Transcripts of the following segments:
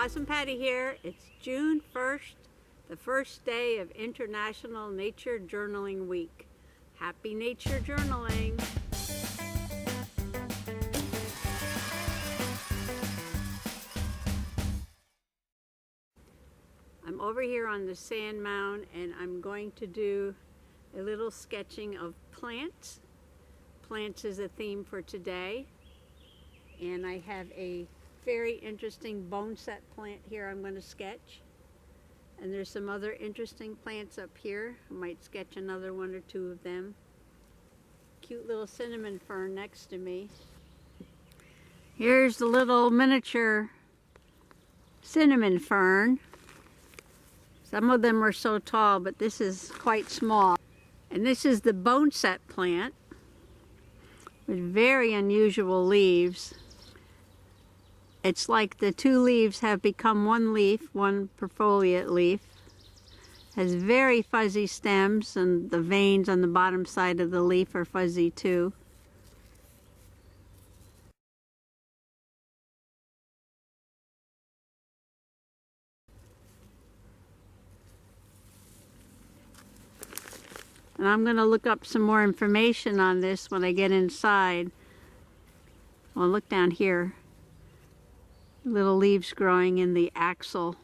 Possum Patty here. It's June 1st, the first day of International Nature Journaling Week. Happy Nature Journaling! I'm over here on the sand mound and I'm going to do a little sketching of plants. Plants is a theme for today. And I have a very interesting boneset plant here I'm going to sketch. And there's some other interesting plants up here. I might sketch another one or two of them. Cute little cinnamon fern next to me. Here's the little miniature cinnamon fern. Some of them are so tall, but this is quite small. And this is the boneset plant with very unusual leaves. It's like the two leaves have become one leaf, one perfoliate leaf. Has very fuzzy stems, and the veins on the bottom side of the leaf are fuzzy too. And I'm going to look up some more information on this when I get inside. Well, look down here. Little leaves growing in the axil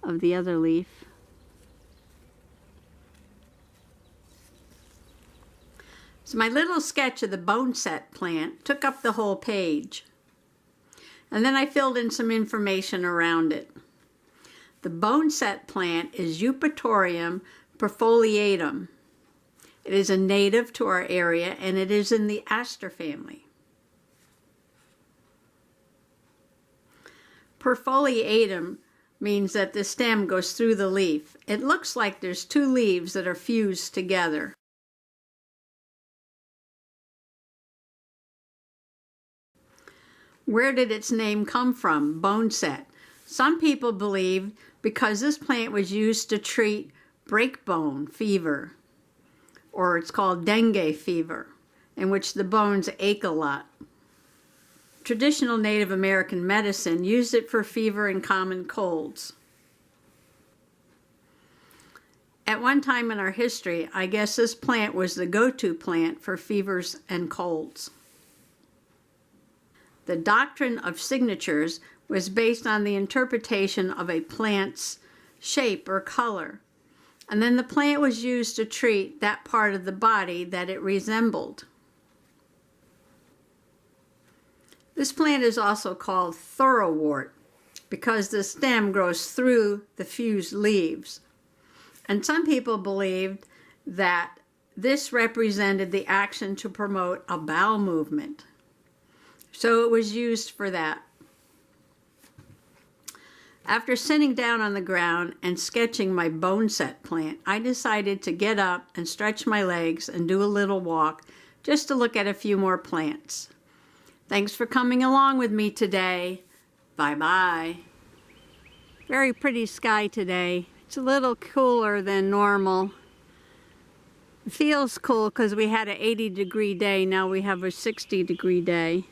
of the other leaf. So my little sketch of the boneset plant took up the whole page. And then I filled in some information around it. The boneset plant is Eupatorium perfoliatum. It is a native to our area and it is in the aster family. Perfoliatum means that the stem goes through the leaf. It looks like there's two leaves that are fused together. Where did its name come from, boneset? Some people believe because this plant was used to treat breakbone fever, or it's called dengue fever, in which the bones ache a lot. Traditional Native American medicine used it for fever and common colds. At one time in our history, I guess this plant was the go-to plant for fevers and colds. The doctrine of signatures was based on the interpretation of a plant's shape or color, and then the plant was used to treat that part of the body that it resembled. This plant is also called thoroughwort because the stem grows through the fused leaves. And some people believed that this represented the action to promote a bowel movement. So it was used for that. After sitting down on the ground and sketching my boneset plant, I decided to get up and stretch my legs and do a little walk just to look at a few more plants. Thanks for coming along with me today. Bye-bye. Very pretty sky today. It's a little cooler than normal. It feels cool because we had an 80-degree day. Now we have a 60-degree day.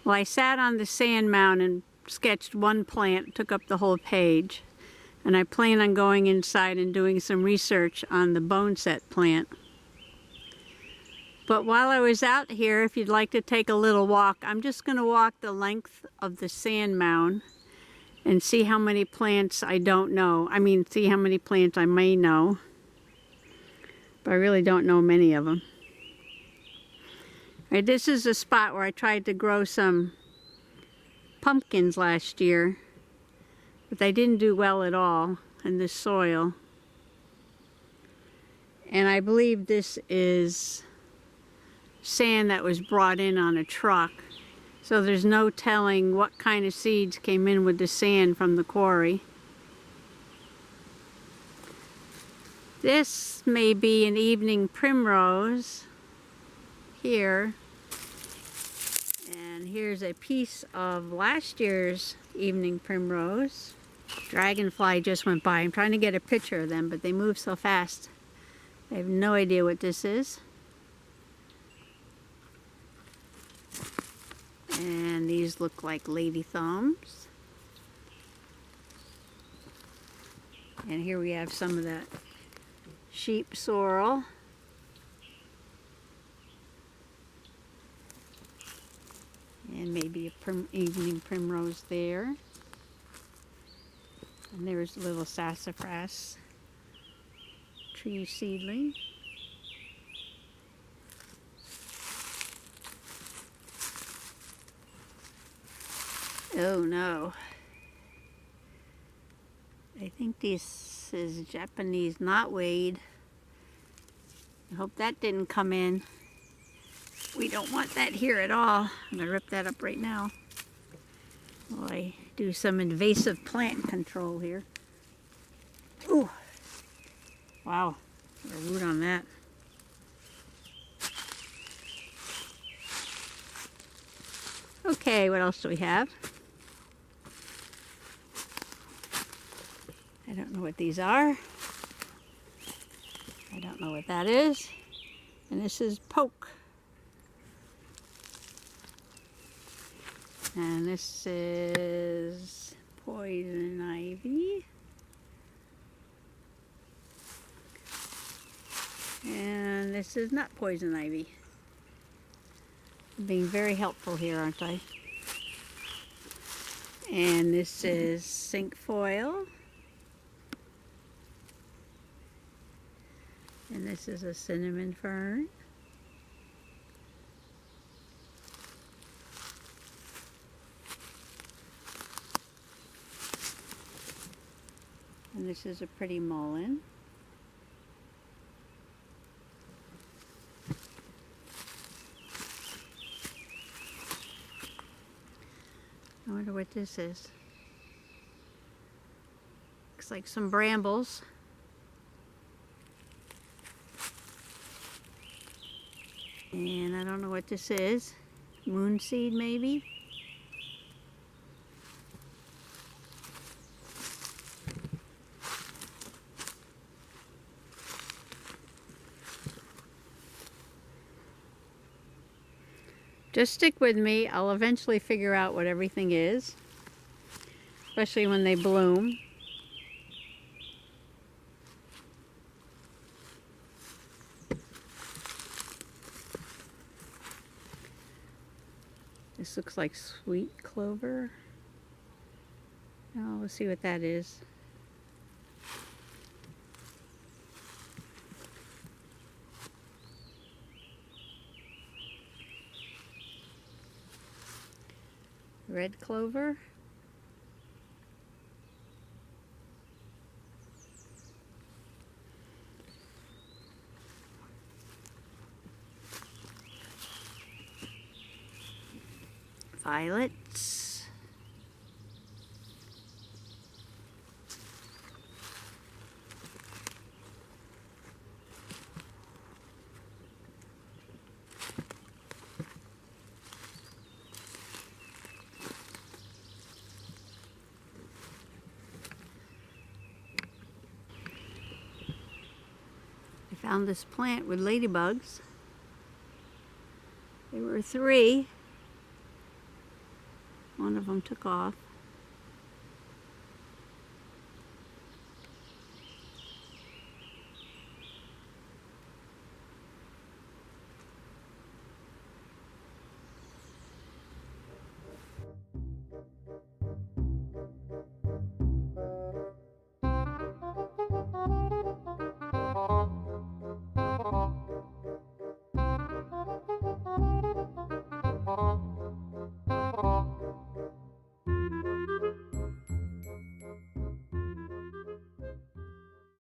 Well, I sat on the sand mound and sketched one plant, took up the whole page. And I plan on going inside and doing some research on the boneset plant. But while I was out here, if you'd like to take a little walk, I'm just going to walk the length of the sand mound and see how many plants I don't know. I mean, see how many plants I may know. But I really don't know many of them. All right, this is a spot where I tried to grow some pumpkins last year, but they didn't do well at all in this soil. And I believe this is sand that was brought in on a truck, so there's no telling what kind of seeds came in with the sand from the quarry. This may be an evening primrose here, and here's a piece of last year's evening primrose. Dragonfly just went by. I'm trying to get a picture of them, but they move so fast. I have no idea what this is. And these look like lady thumbs. And here we have some of that sheep sorrel. And maybe a evening primrose there. And there's a little sassafras tree seedling. Oh no. I think this is Japanese knotweed. I hope that didn't come in. We don't want that here at all. I'm going to rip that up right now while I do some invasive plant control here. Ooh. Wow. Got a root on that. Okay, what else do we have? I don't know what these are. I don't know what that is. And this is poke. And this is poison ivy. And this is not poison ivy. I'm being very helpful here, aren't I? And this is cinquefoil. And this is a cinnamon fern. And this is a pretty mullein. I wonder what this is. Looks like some brambles. And I don't know what this is. Moonseed maybe? Just stick with me. I'll eventually figure out what everything is, especially when they bloom. This looks like sweet clover. Oh, let's see what that is. Red clover. Violets. I found this plant with ladybugs. There were 3. One of them took off.